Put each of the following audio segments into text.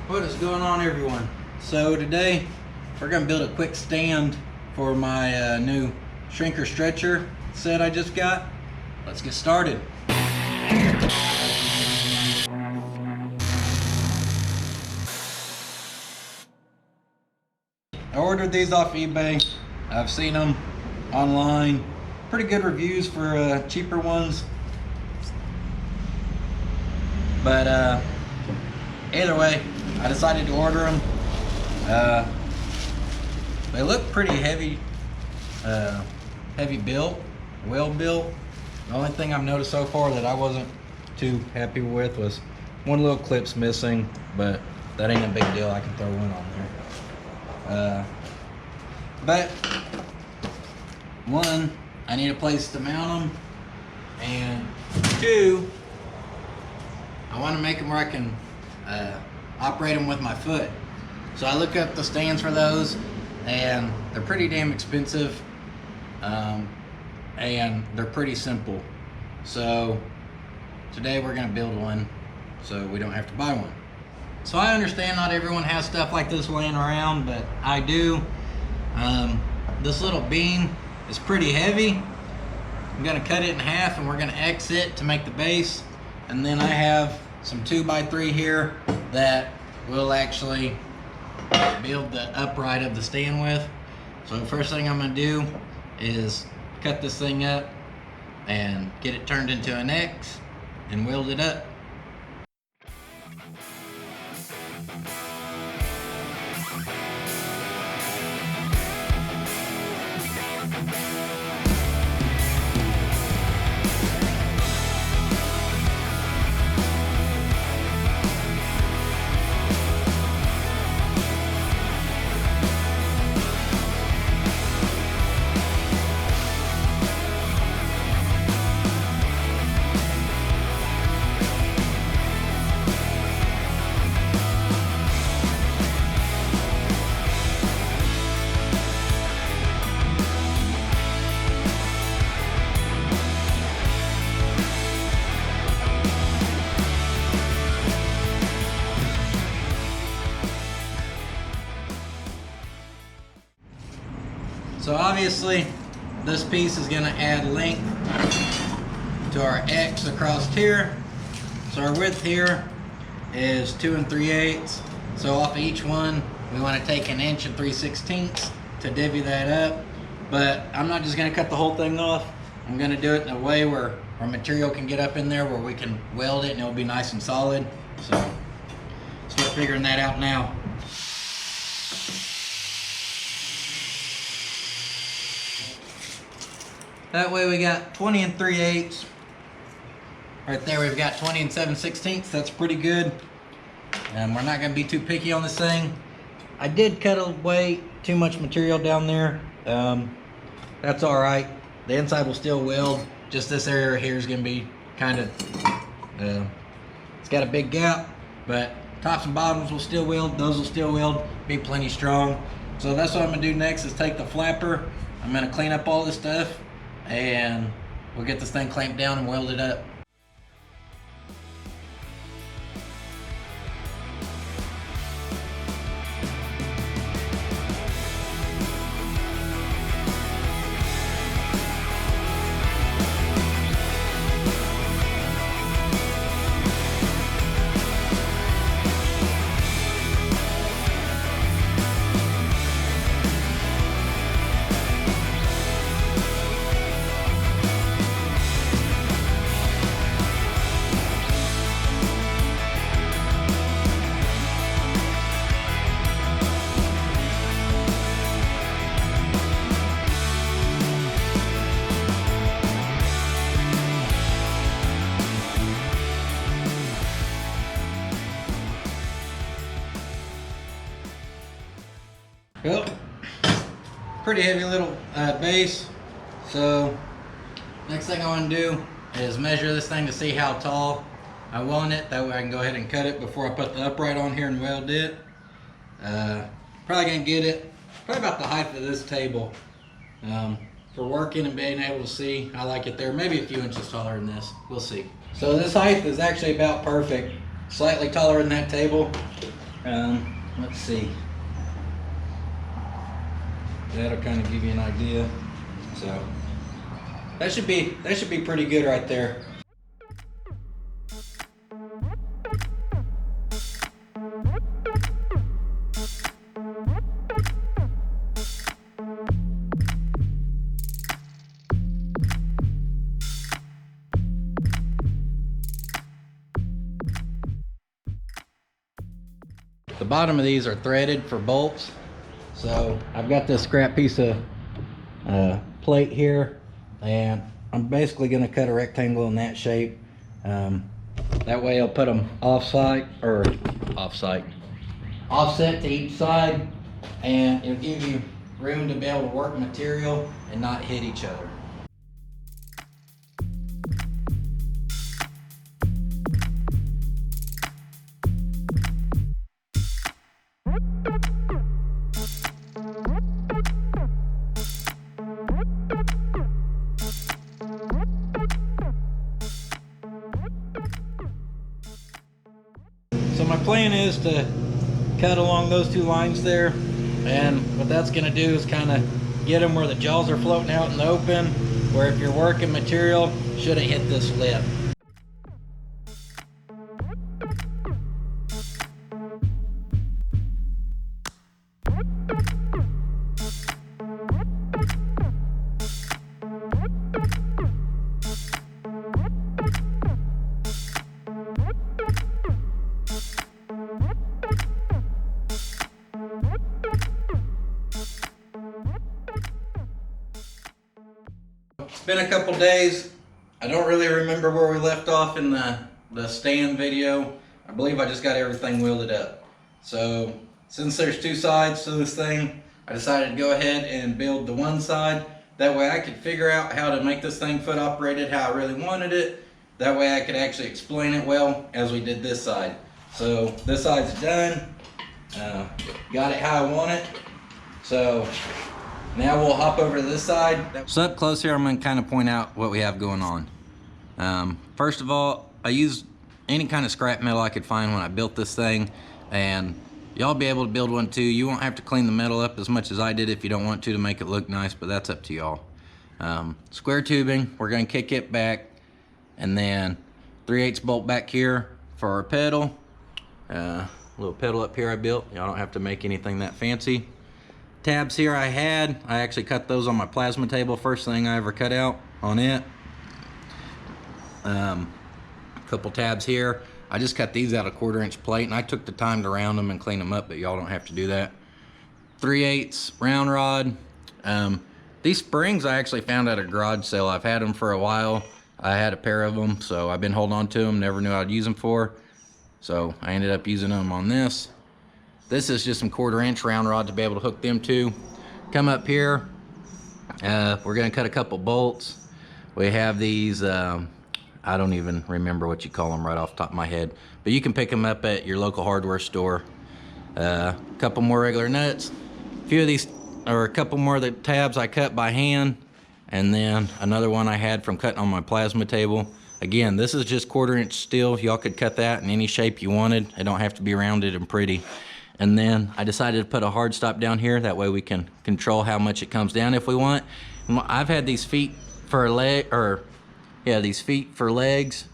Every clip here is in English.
What is going on, everyone? So today we're going to build a quick stand for my new shrinker stretcher set I just got. Let's get started. I ordered these off eBay. I've seen them online. Pretty good reviews for cheaper ones. But either way, I decided to order them. They look pretty heavy, heavy built, well built. The only thing I've noticed so far that I wasn't too happy with was one little clip's missing, but that ain't a big deal. I can throw one on there. But one, I need a place to mount them, and two, I want to make them where I can operate them with my foot. So I look up the stands for those, and they're pretty damn expensive, and they're pretty simple. So today we're gonna build one so we don't have to buy one. So I understand not everyone has stuff like this laying around, but I do. This little beam is pretty heavy. I'm gonna cut it in half and we're gonna X it to make the base. And then I have some 2x3 here that we'll actually build the upright of the stand with. So the first thing I'm gonna do is cut this thing up and get it turned into an X and weld it up. So obviously this piece is going to add length to our X across here. So our width here is 2 3/8. So off of each one we want to take 1 3/16 inches to divvy that up. But I'm not just going to cut the whole thing off. I'm going to do it in a way where our material can get up in there where we can weld it and it'll be nice and solid. So start figuring that out now. That way we got 20 3/8. Right there we've got 20 7/16. That's pretty good. And we're not gonna be too picky on this thing. I did cut away too much material down there. That's all right. The inside will still weld. Just this area here is gonna be kind of, it's got a big gap, but tops and bottoms will still weld. Those will still weld, be plenty strong. So that's what I'm gonna do next is take the flapper. I'm gonna clean up all this stuff and we'll get this thing clamped down and weld it up. Well, pretty heavy little base. So next thing I want to do is measure this thing to see how tall I want it. That way I can go ahead and cut it before I put the upright on here and weld it. Probably gonna get it probably about the height of this table. For working and being able to see, I like it there. Maybe a few inches taller than this. We'll see. So this height is actually about perfect. Slightly taller than that table. Let's see. That'll kind of give you an idea. So that should be pretty good right there. The bottom of these are threaded for bolts. So I've got this scrap piece of plate here, and I'm basically going to cut a rectangle in that shape. That way I'll put them offset to each side, and it'll give you room to be able to work material and not hit each other. So my plan is to cut along those two lines there, and what that's going to do is kind of get them where the jaws are floating out in the open, where if you're working material, shouldn't hit this lip. It's been a couple days. I don't really remember where we left off in the stand video. I believe I just got everything welded up. So since there's two sides to this thing, I decided to go ahead and build the one side. That way I could figure out how to make this thing foot operated how I really wanted it. That way I could actually explain it well as we did this side. So this side's done. Got it how I want it. So now we'll hop over to this side. So up close here, I'm going to kind of point out what we have going on. First of all, I used any kind of scrap metal I could find when I built this thing, and y'all be able to build one too. You won't have to clean the metal up as much as I did if you don't want to make it look nice, but that's up to y'all. Square tubing, we're going to kick it back, and then 3/8 bolt back here for our pedal. Little pedal up here I built. Y'all don't have to make anything that fancy. Tabs here I actually cut those on my plasma table, first thing I ever cut out on it. Couple tabs here. I just cut these out of 1/4" plate, and I took the time to round them and clean them up, but y'all don't have to do that. 3/8 round rod. These springs I actually found at a garage sale. I've had them for a while. I had a pair of them, so I've been holding on to them, never knew I'd use them for. So I ended up using them on this. This is just some 1/4" round rod to be able to hook them to. Come up here, we're gonna cut a couple bolts. We have these, I don't even remember what you call them right off the top of my head, but you can pick them up at your local hardware store. A couple more regular nuts, a few of these, or a couple more of the tabs I cut by hand, and then another one I had from cutting on my plasma table. Again, this is just 1/4" steel. Y'all could cut that in any shape you wanted. It don't have to be rounded and pretty. And then I decided to put a hard stop down here. That way we can control how much it comes down if we want. I've had these feet for these feet for legs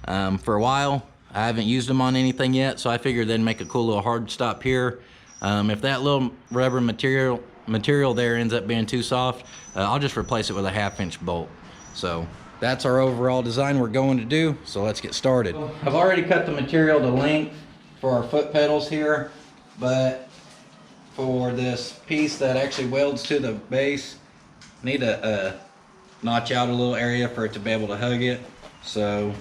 for a while. I haven't used them on anything yet, so I figured they'd make a cool little hard stop here. If that little rubber material there ends up being too soft, I'll just replace it with a 1/2" bolt. So that's our overall design we're going to do. So let's get started. I've already cut the material to length for our foot pedals here. But for this piece that actually welds to the base, I need to notch out a little area for it to be able to hug it. So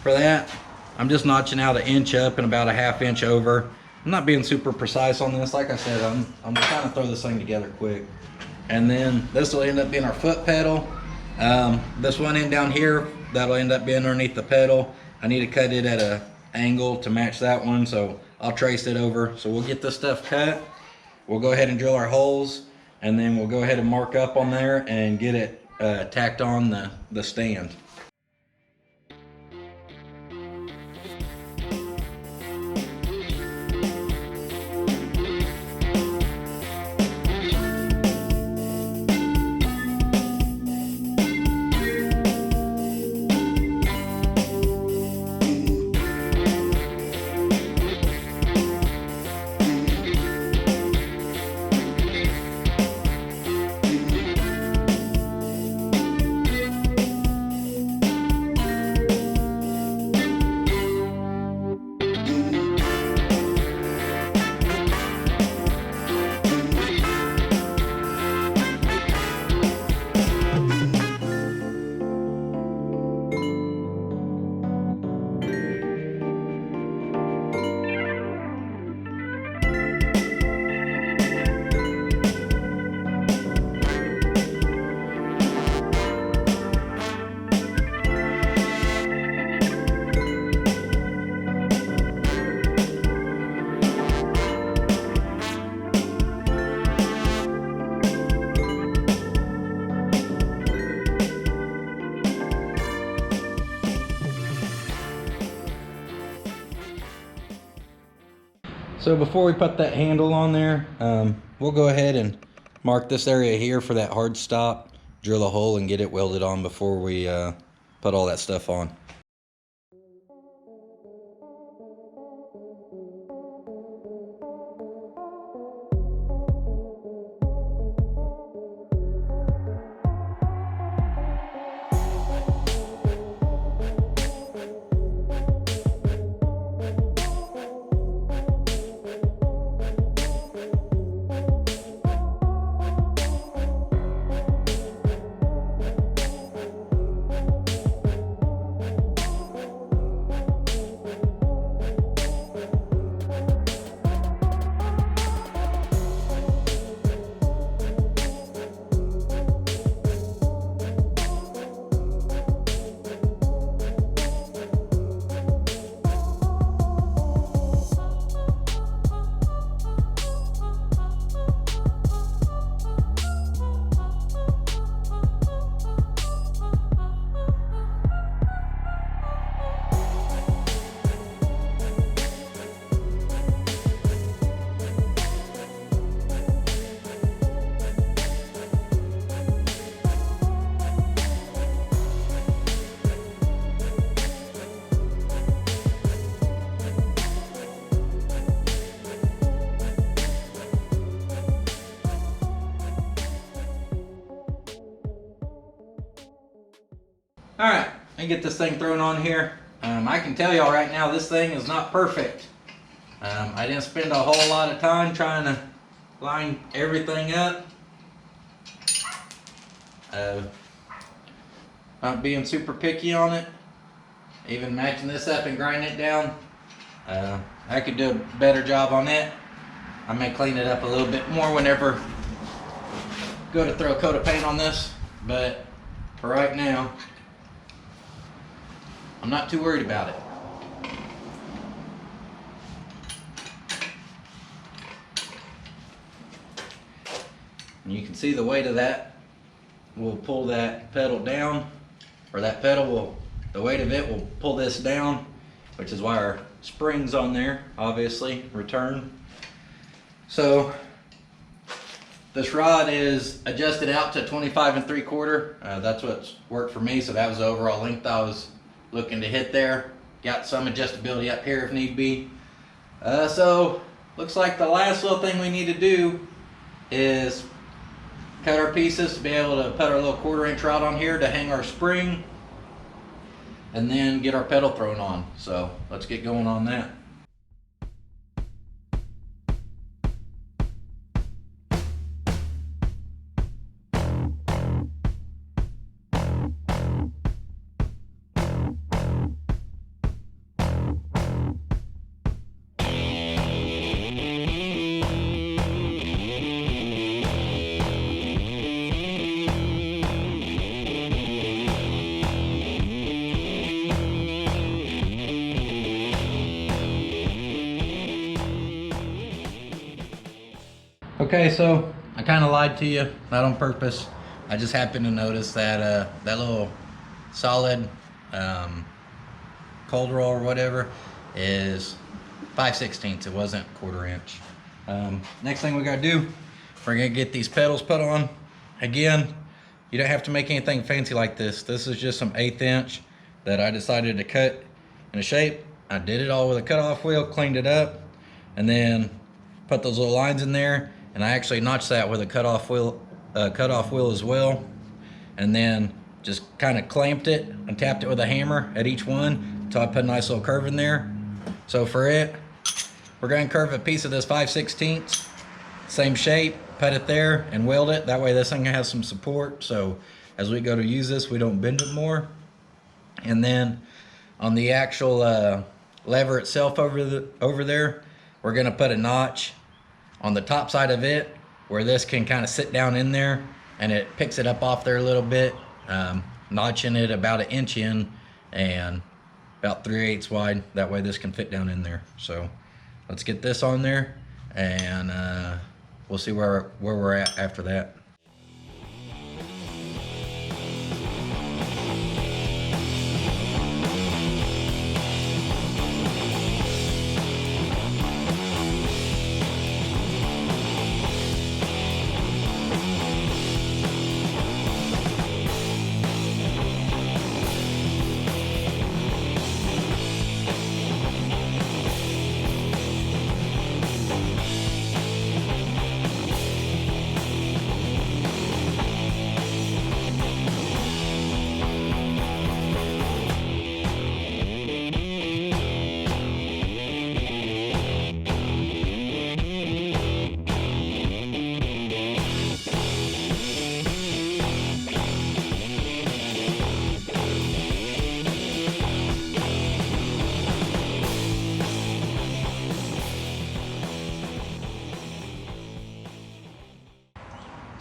for that, I'm just notching out 1 inch up and about a 1/2 inch over. I'm not being super precise on this. Like I said, I'm trying to throw this thing together quick. And then this will end up being our foot pedal. This one end down here, that'll end up being underneath the pedal. I need to cut it at an angle to match that one, so I'll trace it over. So we'll get this stuff cut. We'll go ahead and drill our holes, and then we'll go ahead and mark up on there and get it tacked on the stand. So before we put that handle on there, we'll go ahead and mark this area here for that hard stop, drill a hole and get it welded on before we put all that stuff on. All right, let me get this thing thrown on here. I can tell y'all right now, this thing is not perfect. I didn't spend a whole lot of time trying to line everything up. Not being super picky on it. Even matching this up and grinding it down. I could do a better job on it. I may clean it up a little bit more whenever go to throw a coat of paint on this, but for right now, I'm not too worried about it. And you can see the weight of that will pull that pedal down, or that pedal will, the weight of it will pull this down, which is why our springs on there obviously return. So this rod is adjusted out to 25 3/4. That's what's worked for me, so that was the overall length I was looking to hit there. Got some adjustability up here if need be. So looks like the last little thing we need to do is cut our pieces to be able to put our little 1/4 inch rod on here to hang our spring, and then get our pedal thrown on. So let's get going on that. Okay, so I kind of lied to you, not on purpose. I just happened to notice that that little solid cold roll or whatever is 5/16. It wasn't 1/4 inch. Next thing we gotta do, we're gonna get these pedals put on. Again, you don't have to make anything fancy like this. This is just some 1/8 inch that I decided to cut in a shape. I did it all with a cutoff wheel, cleaned it up, and then put those little lines in there. And I actually notched that with a cutoff wheel as well, and then just kind of clamped it and tapped it with a hammer at each one until I put a nice little curve in there. So for it, we're going to curve a piece of this 5/16, same shape, put it there and weld it. That way this thing has some support, so as we go to use this, we don't bend it more. And then on the actual lever itself over there, we're going to put a notch on the top side of it where this can kind of sit down in there, and it picks it up off there a little bit, notching it about 1 inch in and about 3/8 wide. That way this can fit down in there. So let's get this on there, and we'll see where we're at after that.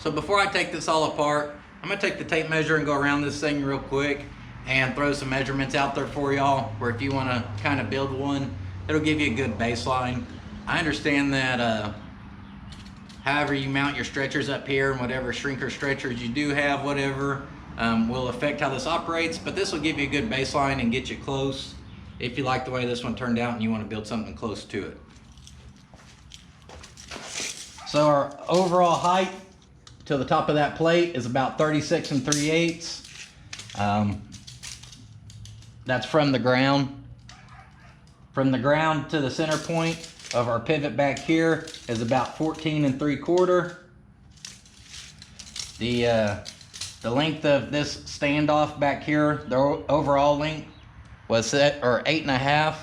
So before I take this all apart, I'm gonna take the tape measure and go around this thing real quick and throw some measurements out there for y'all, where if you wanna kind of build one, it'll give you a good baseline. I understand that however you mount your stretchers up here and whatever shrinker stretchers you do have, whatever, will affect how this operates, but this will give you a good baseline and get you close if you like the way this one turned out and you want to build something close to it. So our overall height to the top of that plate is about 36 3/8. That's from the ground. From the ground to the center point of our pivot back here is about 14 3/4. The length of this standoff back here, the overall length was set or 8.5,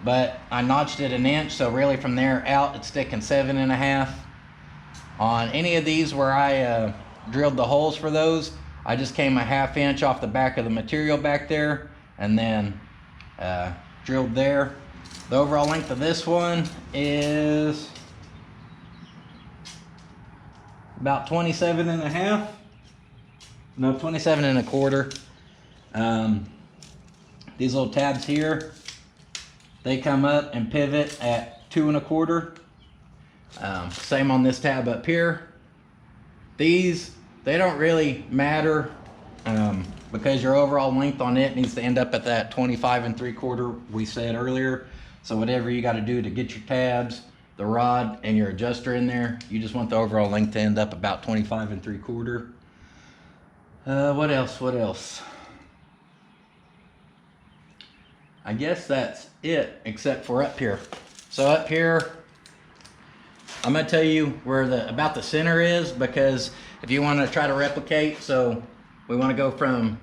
but I notched it an inch, so really from there out it's sticking 7.5. On any of these where I drilled the holes for those, I just came a 1/2 inch off the back of the material back there and then drilled there. The overall length of this one is about 27.5. No, 27 1/4. These little tabs here, they come up and pivot at 2 1/4. Same on this tab up here. These, they don't really matter because your overall length on it needs to end up at that 25 3/4 we said earlier. So whatever you got to do to get your tabs, the rod, and your adjuster in there, you just want the overall length to end up about 25 3/4. What else? I guess that's it, except for up here. So up here, I'm gonna tell you where about the center is, because if you want to try to replicate, so we want to go from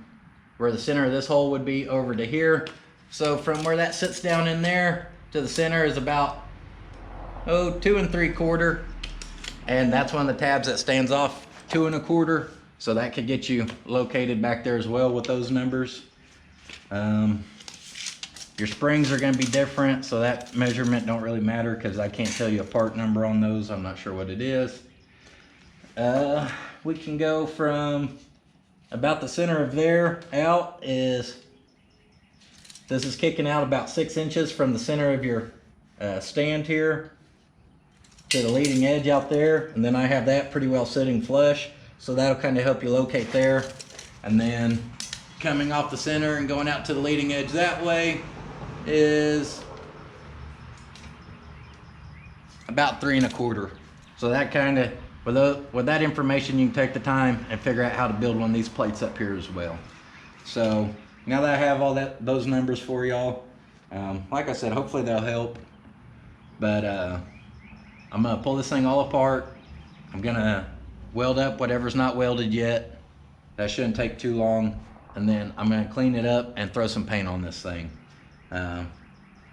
where the center of this hole would be over to here. So from where that sits down in there to the center is about 2 3/4, and that's one of the tabs that stands off 2 1/4. So that could get you located back there as well with those numbers. Your springs are going to be different, so that measurement don't really matter because I can't tell you a part number on those. I'm not sure what it is. We can go from about the center of there out is, this is kicking out about 6 inches from the center of your stand here to the leading edge out there, and then I have that pretty well sitting flush, so that'll kind of help you locate there. And then coming off the center and going out to the leading edge that way is about 3 1/4. So that kind of, with that information, you can take the time and figure out how to build one of these plates up here as well. So now that I have all those numbers for y'all, like I said, hopefully they'll help. But I'm gonna pull this thing all apart. I'm gonna weld up whatever's not welded yet. That shouldn't take too long. And then I'm gonna clean it up and throw some paint on this thing. I'm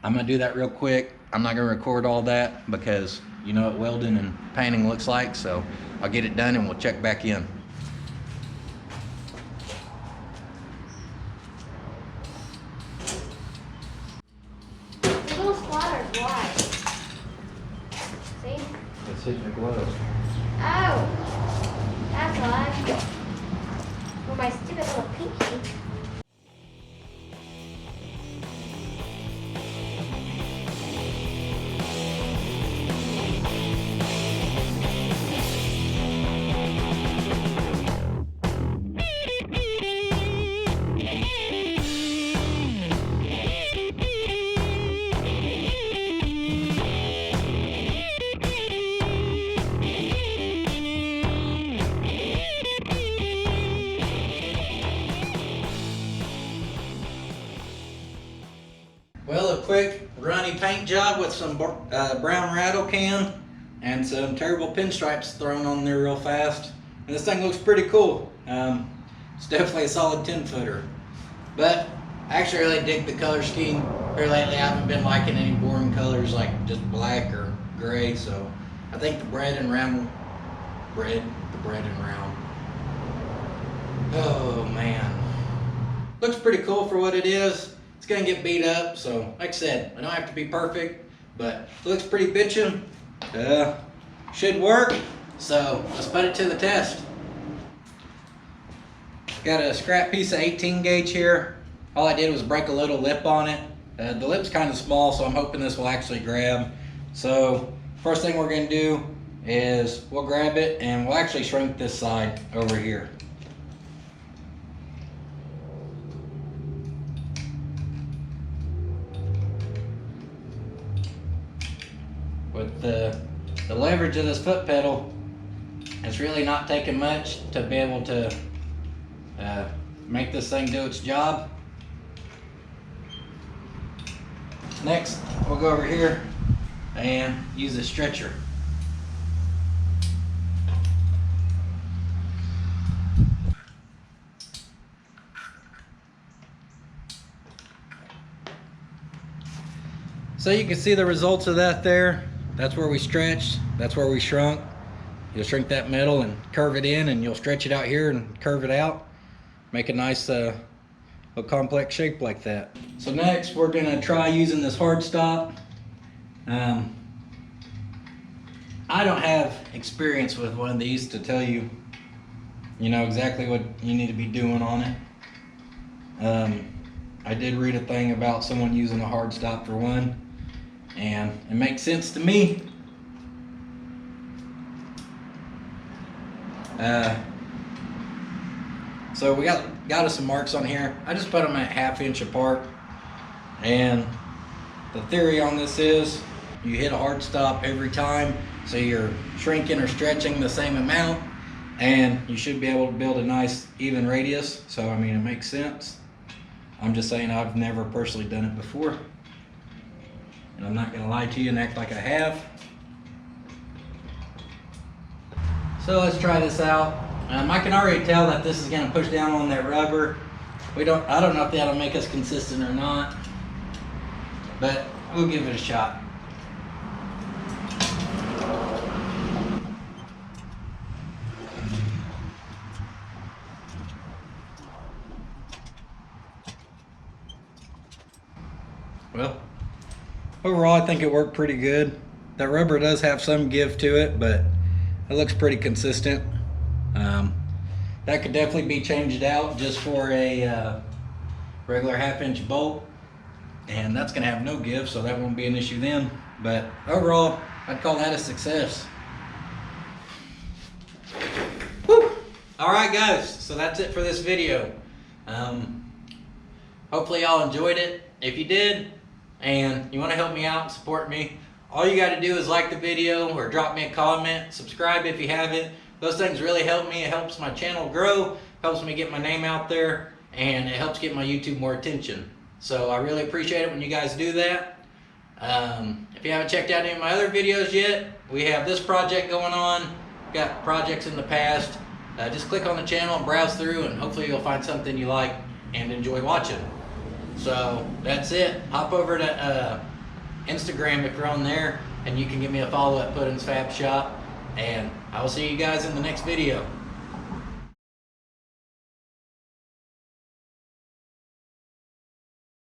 gonna do that real quick. I'm not gonna record all that because you know what welding and painting looks like, so I'll get it done and we'll check back in. The little splatter's white. See? It's hitting the glove. Oh! That's why. For my stupid little pinky. Well, a quick runny paint job with some brown rattle can and some terrible pinstripes thrown on there real fast. And this thing looks pretty cool. It's definitely a solid 10-footer. But I actually really dig the color scheme. Here lately I haven't been liking any boring colors like just black or gray, so I think the bread and round. Oh man. Looks pretty cool for what it is. It's gonna get beat up, so like I said, I don't have to be perfect, but it looks pretty bitchin'. Should work. So let's put it to the test. Got a scrap piece of 18 gauge here. All I did was break a little lip on it. The lip's kind of small, so I'm hoping this will actually grab. So first thing we're gonna do is we'll grab it and we'll actually shrink this side over here. With the leverage of this foot pedal, it's really not taking much to be able to make this thing do its job. Next, we'll go over here and use a stretcher. So you can see the results of that there. That's where we stretched, that's where we shrunk. You'll shrink that metal and curve it in, and you'll stretch it out here and curve it out. Make a nice a complex shape like that. So next we're gonna try using this hard stop. I don't have experience with one of these to tell you, exactly what you need to be doing on it. I did read a thing about someone using a hard stop for one, and it makes sense to me. So we got us some marks on here. I just put them at 1/2 inch apart, and the theory on this is you hit a hard stop every time, so you're shrinking or stretching the same amount, and you should be able to build a nice even radius. So I mean, it makes sense. I'm just saying I've never personally done it before, and I'm not gonna lie to you and act like I have. So let's try this out. I can already tell that this is gonna push down on that rubber. I don't know if that'll make us consistent or not, but we'll give it a shot. Well, overall I think it worked pretty good. That rubber does have some give to it, but it looks pretty consistent. That could definitely be changed out just for a regular 1/2 inch bolt, and that's gonna have no give, so that won't be an issue then. But overall, I'd call that a success. Woo! All right, guys, so that's it for this video. Hopefully y'all enjoyed it. If you did, and you want to help me out and support me, all you got to do is like the video or drop me a comment, subscribe if you haven't. Those things really help me. It helps my channel grow, helps me get my name out there, and it helps get my YouTube more attention. So I really appreciate it when you guys do that. If you haven't checked out any of my other videos yet, we have this project going on, got projects in the past. Just click on the channel and browse through, and hopefully you'll find something you like and enjoy watching. So that's it. Hop over to Instagram if you're on there, and you can give me a follow at puddinsfabshop, and I will see you guys in the next video.